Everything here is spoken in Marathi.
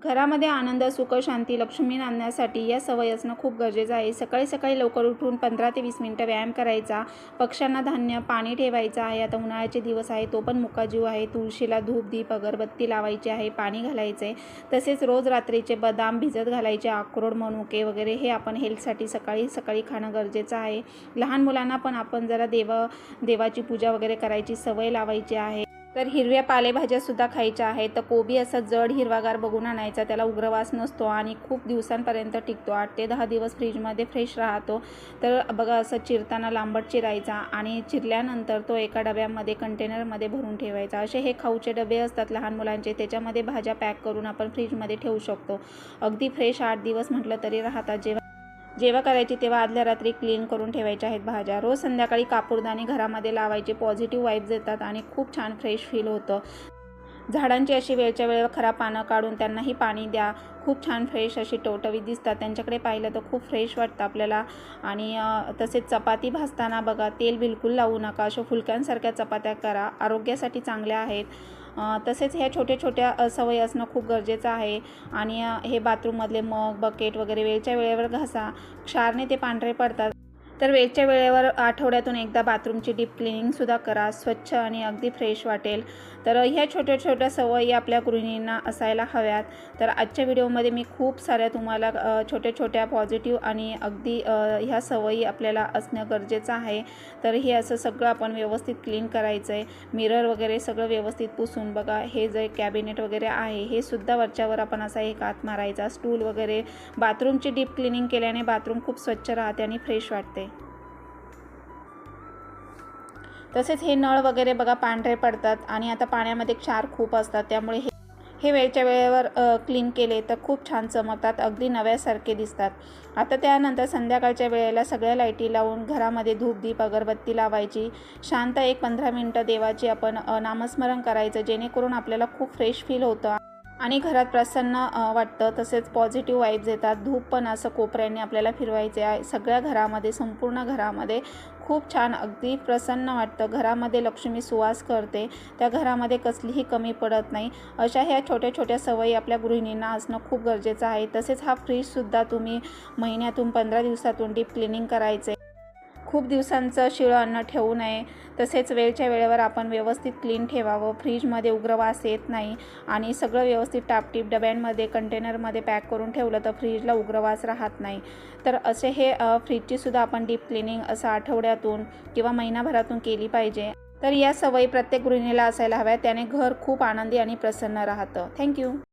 घरामध्ये आनंद, सुख, शांती, लक्ष्मी आणण्यासाठी या सवयी असणं खूप गरजेचं आहे. सकाळी सकाळी लवकर उठून 15 ते 20 मिनिटं व्यायाम करायचा. पक्ष्यांना धान्य, पाणी ठेवायचं आहे. आता उन्हाळ्याचे दिवस आहे, तो पण मुकाजीव आहे. तुळशीला धूप, दीप, अगरबत्ती लावायची आहे, पाणी घालायचं आहे. तसेच रोज रात्रीचे बदाम भिजत घालायचे, अक्रोड, मनुके वगैरे हे आपण हेल्थसाठी सकाळी सकाळी खाणं गरजेचं आहे. लहान मुलांना पण आपण जरा देवाची पूजा वगैरे करायची सवय लावायची आहे. तर हिरव्या पालेभाज्यासुद्धा खायच्या आहेत. तर कोबी असा जड हिरवागार बघून आणायचा, त्याला उग्रवास नसतो आणि खूप दिवसांपर्यंत टिकतो. 8 ते 10 दिवस फ्रीजमध्ये फ्रेश राहतो. तर बघा असं चिरताना लांबट चिरायचा आणि चिरल्यानंतर तो एका डब्यामध्ये कंटेनरमध्ये भरून ठेवायचा. असे हे खाऊचे डबे असतात लहान मुलांचे, त्याच्यामध्ये भाज्या पॅक करून आपण फ्रीजमध्ये ठेवू शकतो. अगदी फ्रेश 8 दिवस म्हटलं तरी राहतात. जेव्हा करायची तेव्हा आदल्या रात्री क्लीन करून ठेवायच्या आहेत भाज्या. रोज संध्याकाळी कापूरदानी घरामध्ये लावायचे, पॉझिटिव्ह वाईब्स येतात आणि खूप छान फ्रेश फील होतं. झाडांची अशी वेळच्या वेळेवर खराब पानं काढून त्यांनाही पाणी द्या. खूप छान फ्रेश अशी टवटवीत दिसतात. त्यांच्याकडे पाहिलं तर खूप फ्रेश वाटतं आपल्याला. आणि तसेच चपाती भाजताना बघा तेल बिलकुल लावू नका. अशा फुलक्यांसारख्या चपात्या करा, आरोग्यासाठी चांगल्या आहेत. तसेच ह्या छोट्या छोट्या सवयी असणं खूप गरजेचं आहे. आणि हे बाथरूममधले मग, बकेट वगैरे वेळच्या वेळेवर घासा. क्षारने ते पांढरे पडतात. तर वेळच्या वेळेवर आठवड्यातून एकदा बाथरूमची डीप क्लिनिंगसुद्धा करा. स्वच्छ आणि अगदी फ्रेश वाटेल. तर ह्या छोट्या छोट्या सवयी आपल्या गृहिणींना असायला हव्यात. तर आजच्या व्हिडिओमध्ये मी खूप साऱ्या तुम्हाला छोट्या छोट्या पॉझिटिव्ह आणि अगदी ह्या सवयी आपल्याला असणं गरजेचं आहे. तर हे असं सगळं आपण व्यवस्थित क्लीन करायचं आहे. मिरर वगैरे सगळं व्यवस्थित पुसून बघा. हे जे कॅबिनेट वगैरे आहे हे सुद्धा वरच्यावर आपण असा एक हात मारायचा. स्टूल वगैरे, बाथरूमची डीप क्लिनिंग केल्याने बाथरूम खूप स्वच्छ राहते आणि फ्रेश वाटते. तसेच हे नळ वगैरे बघा पांढरे पडतात आणि आता पाण्यामध्ये क्षार खूप असतात, त्यामुळे हे वेळच्या वेळेवर क्लीन केले तर खूप छान चमकतात, अगदी नव्यासारखे दिसतात. आता त्यानंतर संध्याकाळच्या वेळेला सगळ्या लाईटी लावून घरामध्ये धूप, दीप, अगरबत्ती लावायची. शांत एक 15 मिनटं देवाची आपण नामस्मरण करायचं, जेणेकरून आपल्याला खूप फ्रेश फील होतं आणि घरात प्रसन्न वाटतं. तसेच पॉझिटिव्ह वाईब्स येतात. धूप पण असं कोपऱ्याने आपल्याला फिरवायचे आहे. सगळ्या घरामध्ये, संपूर्ण घरामध्ये खूप छान अगदी प्रसन्न वाटतं. घरामध्ये लक्ष्मी सुवास करते, त्या घरामध्ये कसलीही कमी पडत नाही. अशा ह्या छोट्या छोट्या सवयी आपल्या गृहिणींना असणं खूप गरजेचं आहे. तसेच हा फ्रीजसुद्धा तुम्ही महिन्यातून 15 दिवसातून डीप क्लिनिंग करायचे. खूप दिवसांचं शिळं अन्न ठेवू नये. तसेच वेळच्या वेळेवर आपण व्यवस्थित क्लीन ठेवावं. फ्रीजमध्ये उग्रवास येत नाही आणि सगळं व्यवस्थित टापटीप डब्यांमध्ये, कंटेनरमध्ये पॅक करून ठेवलं तर फ्रीजला उग्रवास राहत नाही. तर असे हे फ्रीजचीसुद्धा आपण डीप क्लिनिंग असं आठवड्यातून किंवा महिनाभरातून केली पाहिजे. तर या सवयी प्रत्येक गृहिणीला असायला हव्या. त्याने घर खूप आनंदी आणि प्रसन्न राहतं. थँक्यू.